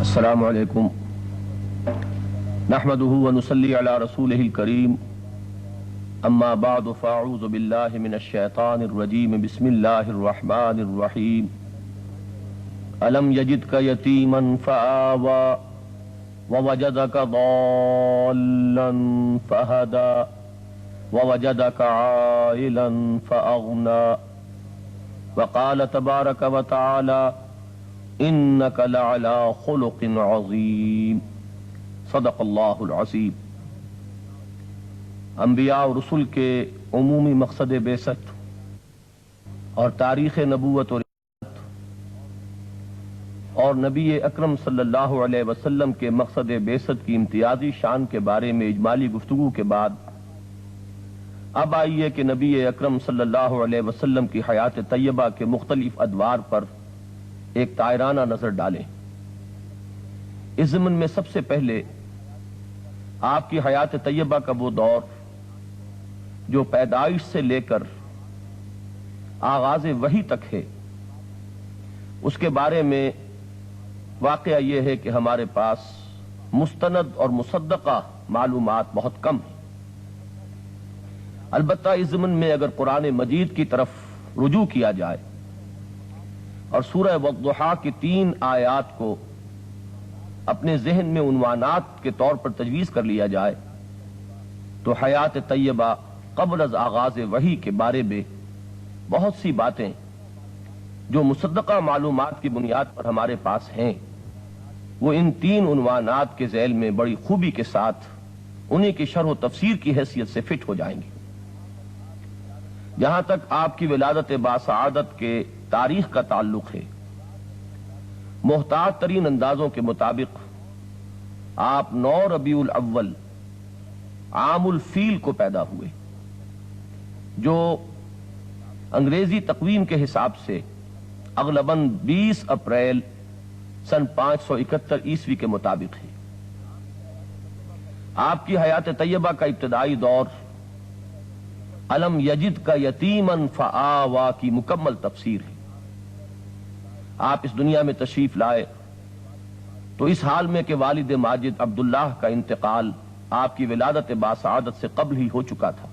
السلام علیکم نحمده ونصلی علی رسوله الکریم اما بعد فاعوذ باللہ من الشیطان الرجیم بسم اللہ الرحمن الرحیم الم یجدک یتیما فآوی ووجدک ضالا فہدی ووجدک عائلا فأغنی وقال تبارک وتعالی انک لعلی خلق عظیم صدق اللہ العظیم۔ انبیاء و رسل کے عمومی مقصد بعثت اور تاریخ نبوت و رسالت اور نبی اکرم صلی اللہ علیہ وسلم کے مقصد بعثت کی امتیازی شان کے بارے میں اجمالی گفتگو کے بعد اب آئیے کہ نبی اکرم صلی اللہ علیہ وسلم کی حیات طیبہ کے مختلف ادوار پر ایک طائرانہ نظر ڈالیں۔ اس ضمن میں سب سے پہلے آپ کی حیات طیبہ کا وہ دور جو پیدائش سے لے کر آغاز وحی تک ہے، اس کے بارے میں واقعہ یہ ہے کہ ہمارے پاس مستند اور مصدقہ معلومات بہت کم ہیں۔ البتہ اس ضمن میں اگر قرآن مجید کی طرف رجوع کیا جائے اور سورہ والضحیٰ کی 3 آیات کو اپنے ذہن میں عنوانات کے طور پر تجویز کر لیا جائے تو حیات طیبہ قبل از آغاز وحی کے بارے میں بہت سی باتیں جو مصدقہ معلومات کی بنیاد پر ہمارے پاس ہیں وہ ان 3 عنوانات کے ذیل میں بڑی خوبی کے ساتھ انہی کی شرح و تفسیر کی حیثیت سے فٹ ہو جائیں گی۔ جہاں تک آپ کی ولادت باسعادت کے تاریخ کا تعلق ہے، محتاط ترین اندازوں کے مطابق آپ 9 ربیع الاول عام الفیل کو پیدا ہوئے، جو انگریزی تقویم کے حساب سے اغلباً 20 اپریل سن 571 عیسوی کے مطابق ہے۔ آپ کی حیات طیبہ کا ابتدائی دور الم یجد کا یتیما فآوی کی مکمل تفسیر ہے۔ آپ اس دنیا میں تشریف لائے تو اس حال میں کہ والد ماجد عبداللہ کا انتقال آپ کی ولادت باسعادت سے قبل ہی ہو چکا تھا۔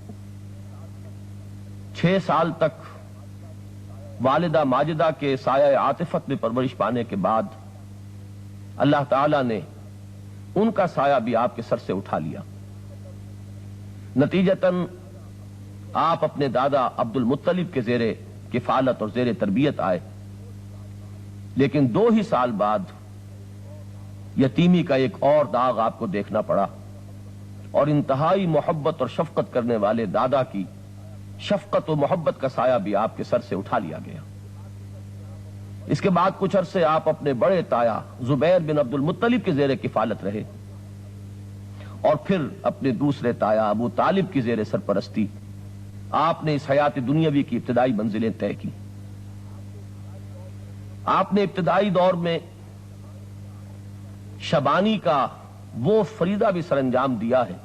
6 سال تک والدہ ماجدہ کے سایہ عاطفت میں پرورش پانے کے بعد اللہ تعالی نے ان کا سایہ بھی آپ کے سر سے اٹھا لیا۔ نتیجتاً آپ اپنے دادا عبد المطلب کے زیر کفالت اور زیر تربیت آئے، لیکن 2 ہی سال بعد یتیمی کا ایک اور داغ آپ کو دیکھنا پڑا اور انتہائی محبت اور شفقت کرنے والے دادا کی شفقت و محبت کا سایہ بھی آپ کے سر سے اٹھا لیا گیا۔ اس کے بعد کچھ عرصے آپ اپنے بڑے تایا زبیر بن عبد المطلب کے زیر کفالت رہے اور پھر اپنے دوسرے تایا ابو طالب کی زیر سرپرستی آپ نے اس حیات دنیاوی کی ابتدائی منزلیں طے کی۔ آپ نے ابتدائی دور میں شبانی کا وہ فریضہ بھی سر انجام دیا ہے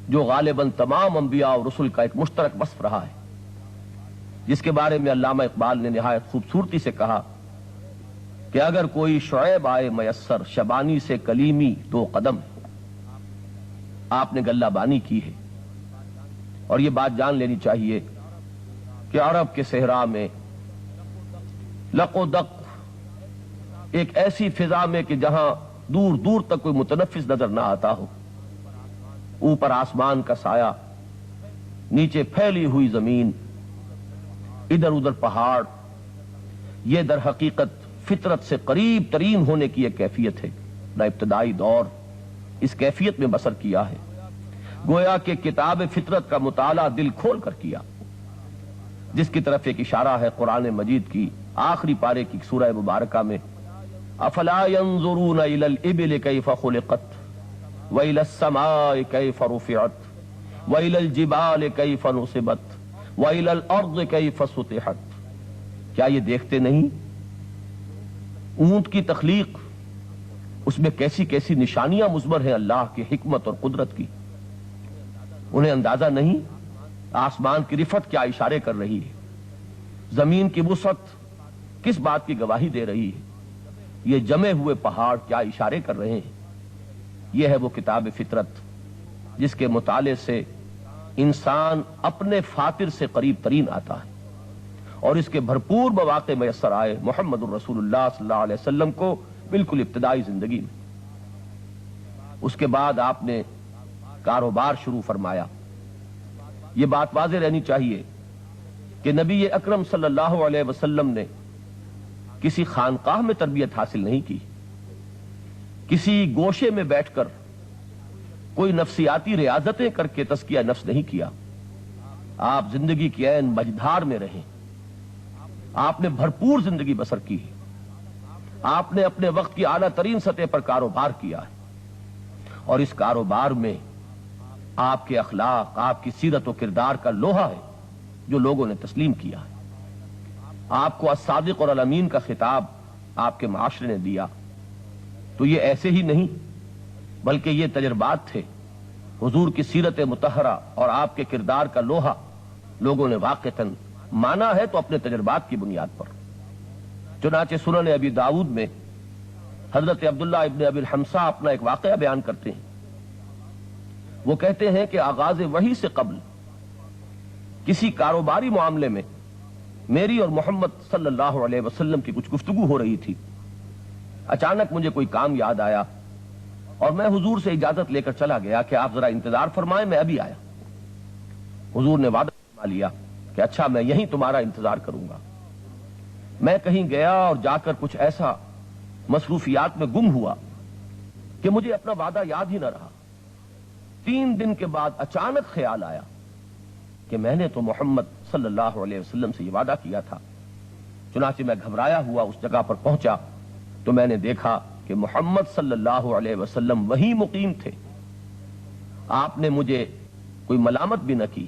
جو غالباً تمام انبیاء اور رسل کا ایک مشترک وصف رہا ہے، جس کے بارے میں علامہ اقبال نے نہایت خوبصورتی سے کہا کہ اگر کوئی شعیب آئے میسر شبانی سے کلیمی 2 قدم، آپ نے گلہ بانی کی ہے۔ اور یہ بات جان لینی چاہیے کہ عرب کے صحرا میں لق و دق ایک ایسی فضا میں کہ جہاں دور دور تک کوئی متنفس نظر نہ آتا ہو، اوپر آسمان کا سایہ، نیچے پھیلی ہوئی زمین، ادھر ادھر پہاڑ، یہ در حقیقت فطرت سے قریب ترین ہونے کی ایک کیفیت ہے۔ نہ ابتدائی دور اس کیفیت میں بسر کیا ہے، گویا کہ کتاب فطرت کا مطالعہ دل کھول کر کیا، جس کی طرف ایک اشارہ ہے قرآن مجید کی آخری پارے کی سورہ مبارکہ میں افلا ينظرون الى الابل كيف خلقت والى السماء كيف رفعت والى الجبال كيف نصبت والى الارض كيف سطحت۔ کیا یہ دیکھتے نہیں اونٹ کی تخلیق، اس میں کیسی کیسی نشانیاں مضمر ہیں اللہ کی حکمت اور قدرت کی؟ انہیں اندازہ نہیں آسمان کی رفعت کیا اشارے کر رہی ہے، زمین کی وسعت کس بات کی گواہی دے رہی ہے؟ یہ جمے ہوئے پہاڑ کیا اشارے کر رہے ہیں؟ یہ ہے وہ کتاب فطرت جس کے مطالعے سے انسان اپنے فاطر سے قریب ترین آتا ہے، اور اس کے بھرپور مواقع میسر آئے محمد الرسول اللہ صلی اللہ علیہ وسلم کو بالکل ابتدائی زندگی میں۔ اس کے بعد آپ نے کاروبار شروع فرمایا۔ یہ بات واضح رہنی چاہیے کہ نبی اکرم صلی اللہ علیہ وسلم نے کسی خانقاہ میں تربیت حاصل نہیں کی، کسی گوشے میں بیٹھ کر کوئی نفسیاتی ریاضتیں کر کے تزکیہ نفس نہیں کیا۔ آپ زندگی کی عین مجدھار میں رہے، آپ نے بھرپور زندگی بسر کی، آپ نے اپنے وقت کی اعلیٰ ترین سطح پر کاروبار کیا ہے، اور اس کاروبار میں آپ کے اخلاق، آپ کی سیرت و کردار کا لوہا ہے جو لوگوں نے تسلیم کیا ہے۔ آپ کو الصادق اور الامین کا خطاب آپ کے معاشرے نے دیا، تو یہ ایسے ہی نہیں بلکہ یہ تجربات تھے۔ حضور کی سیرت مطہرہ اور آپ کے کردار کا لوہا لوگوں نے واقعتاً مانا ہے تو اپنے تجربات کی بنیاد پر۔ چنانچہ سنن ابی داؤد میں حضرت عبداللہ ابن ابی الحمصہ اپنا ایک واقعہ بیان کرتے ہیں۔ وہ کہتے ہیں کہ آغاز وحی سے قبل کسی کاروباری معاملے میں میری اور محمد صلی اللہ علیہ وسلم کی کچھ گفتگو ہو رہی تھی۔ اچانک مجھے کوئی کام یاد آیا اور میں حضور سے اجازت لے کر چلا گیا کہ آپ ذرا انتظار فرمائیں، میں ابھی آیا۔ حضور نے وعدہ فرما لیا کہ اچھا میں یہیں تمہارا انتظار کروں گا۔ میں کہیں گیا اور جا کر کچھ ایسا مصروفیات میں گم ہوا کہ مجھے اپنا وعدہ یاد ہی نہ رہا۔ 3 دن کے بعد اچانک خیال آیا کہ میں نے تو محمد صلی اللہ علیہ وسلم سے یہ وعدہ کیا تھا۔ چنانچہ میں گھبرایا ہوا اس جگہ پر پہنچا تو میں نے دیکھا کہ محمد صلی اللہ علیہ وسلم وہیں مقیم تھے۔ آپ نے مجھے کوئی ملامت بھی نہ کی،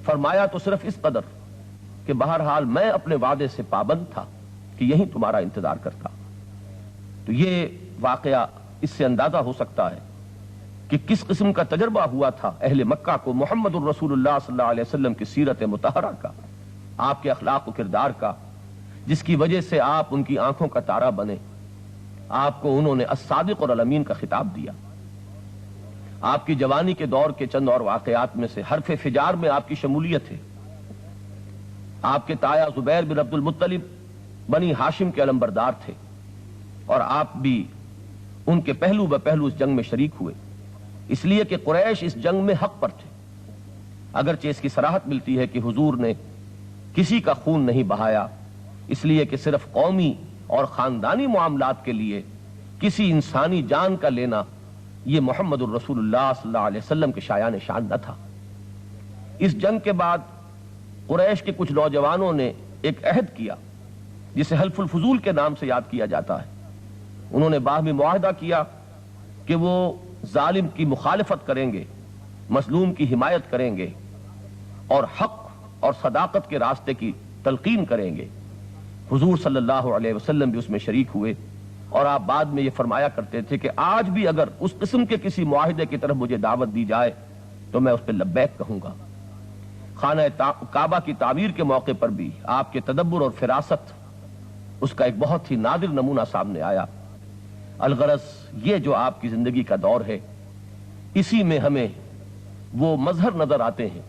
فرمایا تو صرف اس قدر کہ بہرحال میں اپنے وعدے سے پابند تھا کہ یہیں تمہارا انتظار کرتا۔ تو یہ واقعہ اس سے اندازہ ہو سکتا ہے کہ کس قسم کا تجربہ ہوا تھا اہل مکہ کو محمد الرسول اللہ صلی اللہ علیہ وسلم کی سیرت مطہرہ کا، آپ کے اخلاق و کردار کا، جس کی وجہ سے آپ ان کی آنکھوں کا تارہ بنے۔ آپ کو انہوں نے الصادق اور الامین کا خطاب دیا۔ آپ کی جوانی کے دور کے چند اور واقعات میں سے حرف فجار میں آپ کی شمولیت ہے۔ آپ کے تایا زبیر بن عبد المطلب بنی ہاشم کے علمبردار تھے، اور آپ بھی ان کے پہلو بہ پہلو اس جنگ میں شریک ہوئے، اس لیے کہ قریش اس جنگ میں حق پر تھے۔ اگرچہ اس کی صراحت ملتی ہے کہ حضور نے کسی کا خون نہیں بہایا، اس لیے کہ صرف قومی اور خاندانی معاملات کے لیے کسی انسانی جان کا لینا یہ محمد الرسول اللہ صلی اللہ علیہ وسلم کے شایان شان نہ تھا۔ اس جنگ کے بعد قریش کے کچھ نوجوانوں نے ایک عہد کیا جسے حلف الفضول کے نام سے یاد کیا جاتا ہے۔ انہوں نے باہمی معاہدہ کیا کہ وہ ظالم کی مخالفت کریں گے، مظلوم کی حمایت کریں گے، اور حق اور صداقت کے راستے کی تلقین کریں گے۔ حضور صلی اللہ علیہ وسلم بھی اس میں شریک ہوئے، اور آپ بعد میں یہ فرمایا کرتے تھے کہ آج بھی اگر اس قسم کے کسی معاہدے کی طرف مجھے دعوت دی جائے تو میں اس پہ لبیک کہوں گا۔ خانہ کعبہ کی تعمیر کے موقع پر بھی آپ کے تدبر اور فراست اس کا ایک بہت ہی نادر نمونہ سامنے آیا۔ الغرض یہ جو آپ کی زندگی کا دور ہے، اسی میں ہمیں وہ مظہر نظر آتے ہیں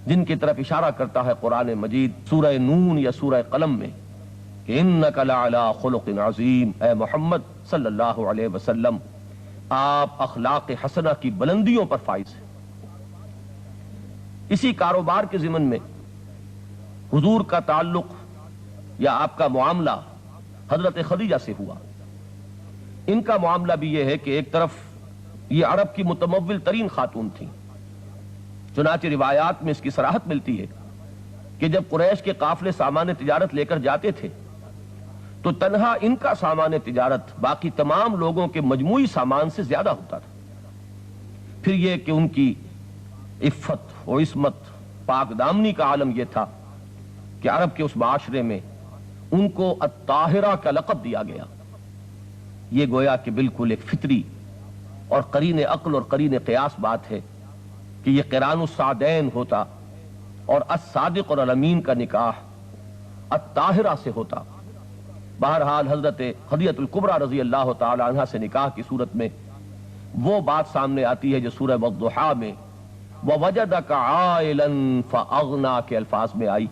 جن کی طرف اشارہ کرتا ہے قرآن مجید سورہ نون یا سورہ قلم میں کہ انک لعلی خلق عظیم، اے محمد صلی اللہ علیہ وسلم آپ اخلاق حسنہ کی بلندیوں پر فائز ہیں۔ اسی کاروبار کے ضمن میں حضور کا تعلق یا آپ کا معاملہ حضرت خدیجہ سے ہوا۔ ان کا معاملہ بھی یہ ہے کہ ایک طرف یہ عرب کی متمول ترین خاتون تھیں، چنانچہ روایات میں اس کی صراحت ملتی ہے کہ جب قریش کے قافلے سامان تجارت لے کر جاتے تھے تو تنہا ان کا سامان تجارت باقی تمام لوگوں کے مجموعی سامان سے زیادہ ہوتا تھا۔ پھر یہ کہ ان کی عفت و عصمت، پاک دامنی کا عالم یہ تھا کہ عرب کے اس معاشرے میں ان کو الطاہرہ کا لقب دیا گیا۔ یہ گویا کہ بالکل ایک فطری اور قرین عقل اور قرین قیاس بات ہے کہ یہ قران السعدین ہوتا اور الصادق اور الامین کا نکاح الطاہرہ سے ہوتا، بہرحال حضرت خدیجہ الکبریٰ رضی اللہ تعالی عنہ سے نکاح کی صورت میں وہ بات سامنے آتی ہے جو سورہ والضحیٰ میں وَوَجَدَكَ عَائِلًا فَأَغْنَا کے الفاظ میں آئی.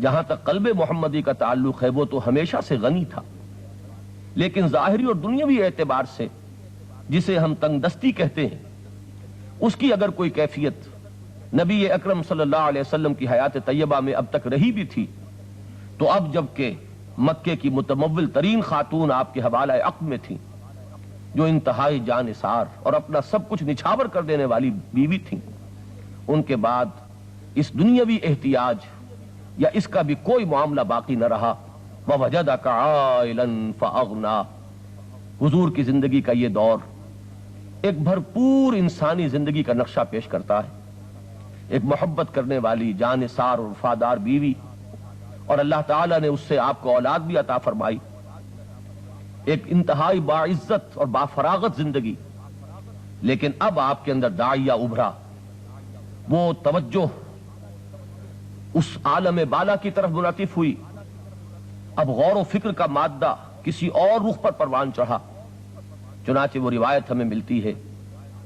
جہاں تک قلب محمدی کا تعلق ہے وہ تو ہمیشہ سے غنی تھا، لیکن ظاہری اور دنیاوی اعتبار سے جسے ہم تنگ دستی کہتے ہیں اس کی اگر کوئی کیفیت نبی اکرم صلی اللہ علیہ وسلم کی حیات طیبہ میں اب تک رہی بھی تھی، تو اب جب کہ مکے کی متمول ترین خاتون آپ کے حوالہ عقد میں تھیں، جو انتہائی جانثار اور اپنا سب کچھ نچھاور کر دینے والی بیوی تھیں، ان کے بعد اس دنیاوی احتیاج یا اس کا بھی کوئی معاملہ باقی نہ رہا. وَوَجَدَكَ عَائِلًا فَأَغْنَا. حضور کی زندگی کا یہ دور ایک بھرپور انسانی زندگی کا نقشہ پیش کرتا ہے. ایک محبت کرنے والی جانثار اور وفادار بیوی، اور اللہ تعالیٰ نے اس سے آپ کو اولاد بھی عطا فرمائی. ایک انتہائی باعزت اور بافراغت زندگی. لیکن اب آپ کے اندر داعیہ ابھرا، وہ توجہ اس عالم بالا کی طرف منعطف ہوئی. اب غور و فکر کا مادہ کسی اور رخ پر پروان چڑھا. چنانچہ وہ روایت ہمیں ملتی ہے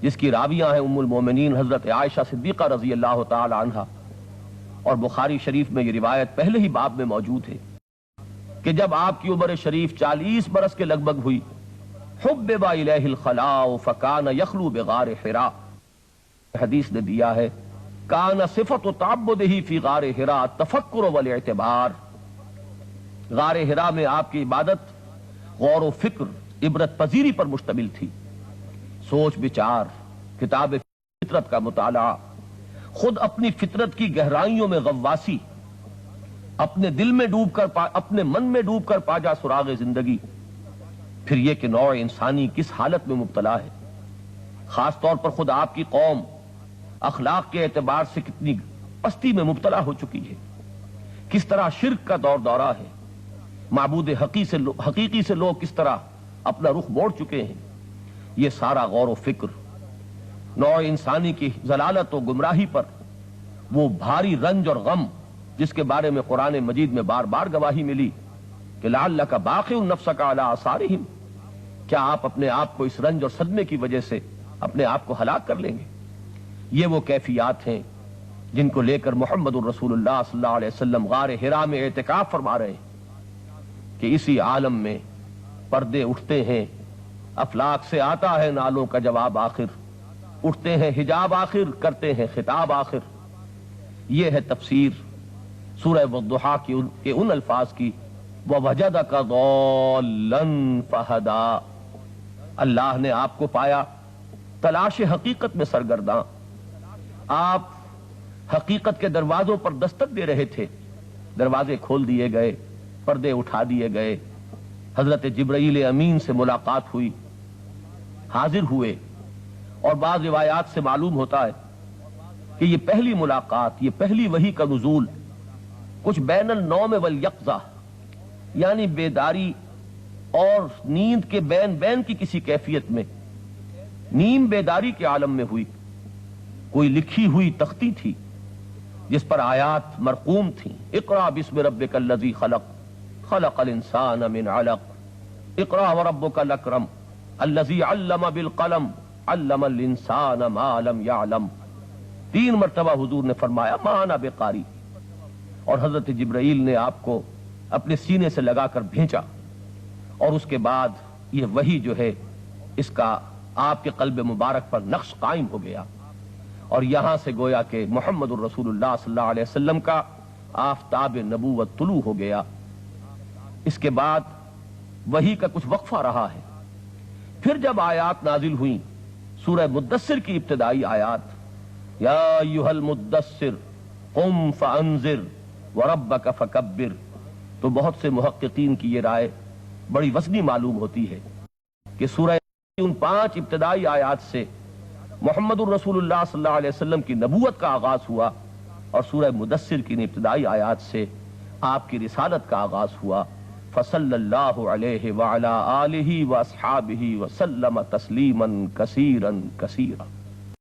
جس کی راویاں ہیں ام المومنین حضرت عائشہ صدیقہ رضی اللہ تعالی عنہا، اور بخاری شریف میں یہ روایت پہلے ہی باب میں موجود ہے کہ جب آپ کی عمر شریف 40 برس کے لگ بھگ ہوئی، حبب الیہ الخلاء فکان یخلو بغار حراء. حدیث نے دیا ہے کان صفت تعبدہ فی غار حراء تفکر والاعتبار. غار حراء میں آپ کی عبادت غور و فکر، عبرت پذیری پر مشتمل تھی. سوچ بچار، کتاب فطرت کا مطالعہ، خود اپنی فطرت کی گہرائیوں میں غواصی، اپنے دل میں ڈوب کر اپنے من میں ڈوب کر پاجا سراغ زندگی. پھر یہ کہ نوع انسانی کس حالت میں مبتلا ہے، خاص طور پر خود آپ کی قوم اخلاق کے اعتبار سے کتنی پستی میں مبتلا ہو چکی ہے، کس طرح شرک کا دور دورہ ہے، معبود حقیقی سے لوگ کس طرح اپنا رخ موڑ چکے ہیں. یہ سارا غور و فکر نوع انسانی کی ضلالت و گمراہی پر وہ بھاری رنج اور غم جس کے بارے میں قرآن مجید میں بار بار گواہی ملی کہ لعلک باخع نفسک علی آثارہم، کیا آپ اپنے آپ کو اس رنج اور صدمے کی وجہ سے اپنے آپ کو ہلاک کر لیں گے. یہ وہ کیفیات ہیں جن کو لے کر محمد الرسول اللہ صلی اللہ علیہ وسلم غار حراء میں اعتکاف فرما رہے ہیں کہ اسی عالم میں پردے اٹھتے ہیں، افلاک سے آتا ہے نالوں کا جواب آخر، اٹھتے ہیں حجاب آخر، کرتے ہیں خطاب آخر. یہ ہے تفسیر سورہ والضحیٰ کے ان الفاظ کی وَوَجَدَكَ ضَالًّا فَہَدَىٰ. اللہ نے آپ کو پایا تلاش حقیقت میں سرگرداں. آپ حقیقت کے دروازوں پر دستک دے رہے تھے، دروازے کھول دیے گئے، پردے اٹھا دیے گئے. حضرت جبرائیل امین سے ملاقات ہوئی، حاضر ہوئے، اور بعض روایات سے معلوم ہوتا ہے کہ یہ پہلی ملاقات، یہ پہلی وحی کا نزول کچھ بین النوم والیقظہ، یعنی بیداری اور نیند کے بین کی کسی کیفیت میں، نیم بیداری کے عالم میں ہوئی. کوئی لکھی ہوئی تختی تھی جس پر آیات مرقوم تھیں. اقرأ بسم ربک الذی خلق، خلق الانسان من علق، اقرأ وربک الاکرم الذی علم بالقلم، علم الانسان ما لم یعلم. 3 مرتبہ حضور نے فرمایا ما انا بقاری، اور حضرت جبرائیل نے آپ کو اپنے سینے سے لگا کر بھیجا، اور اس کے بعد یہ وحی جو ہے اس کا آپ کے قلب مبارک پر نقش قائم ہو گیا، اور یہاں سے گویا کہ محمد الرسول اللہ صلی اللہ علیہ وسلم کا آفتاب نبوت طلوع ہو گیا. اس کے بعد وحی کا کچھ وقفہ رہا ہے. پھر جب آیات نازل ہوئیں، سورہ مدثر کی ابتدائی آیات یا ایھا المدثر قم فانذر وربک فکبر، تو بہت سے محققین کی یہ رائے بڑی وزنی معلوم ہوتی ہے کہ سورہ ان 5 ابتدائی آیات سے محمد الرسول اللہ صلی اللہ علیہ وسلم کی نبوت کا آغاز ہوا، اور سورہ مدثر کی ابتدائی آیات سے آپ کی رسالت کا آغاز ہوا. فصلی اللہ علیہ وعلی آلہ واصحابہ وسلم تسلیما کثیرا کثیرا.